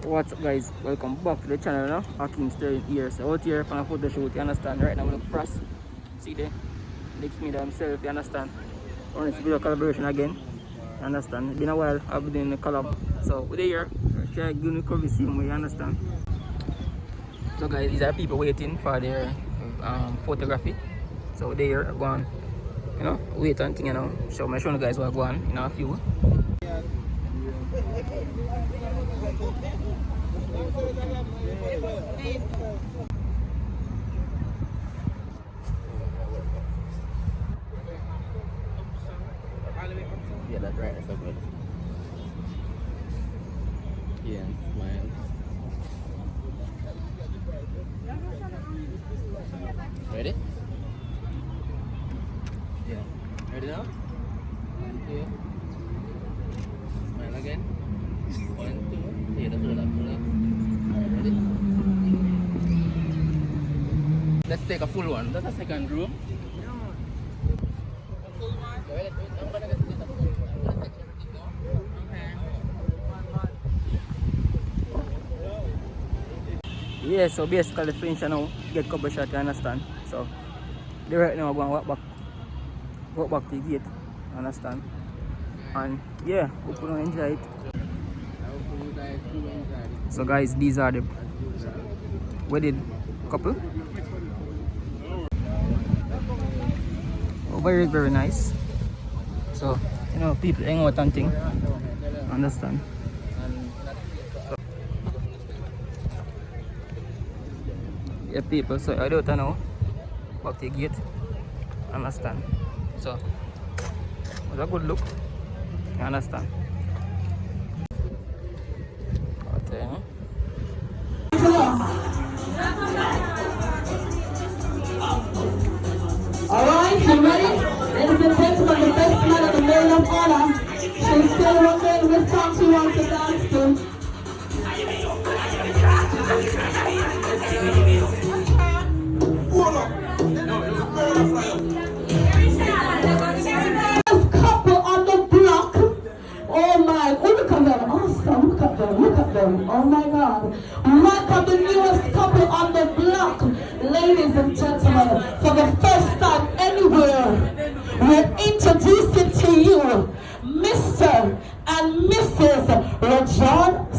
What's up guys, welcome back to the channel now. Ackeem still here, so out here on a photo shoot, you understand? Right now I'm looking for us. See there? Next me himself, you understand? On this video collaboration again. You understand? It's been a while I've been doing the collab. So we're here, try to give me cover same way, you understand? So guys, these are people waiting for their photography. So they're here going, you know, wait and thing, you know. So I'm showing you guys what going on in a few. Yeah, that's right. That's so good. Yeah, smile. Ready? Yeah. Ready now? 1, 2. Smile again. 1, 2. Yeah, that's good. Ready? Let's take a full one. That's a second room. Yeah, so basically the French now get couple shot, you understand? So they right now are going to walk back to the gate, you understand? And yeah, hope you enjoy it. So guys, these are the wedded couple. Oh, very very nice. So you know, people hang out and thing, understand? Yeah, people, so I don't know back to the gate, understand? So it's a good look, you understand? Okay. Alright, you ready? Ladies and gentlemen, the best man of the maid of honor. She's still wondering which song she wants to dance to. Couple on the block. Oh my, oh look at them, awesome, look at them, oh my God. Welcome the newest couple on the block. Ladies and gentlemen, for the first time anywhere, we're introducing to you Mr. and Mrs. Rajan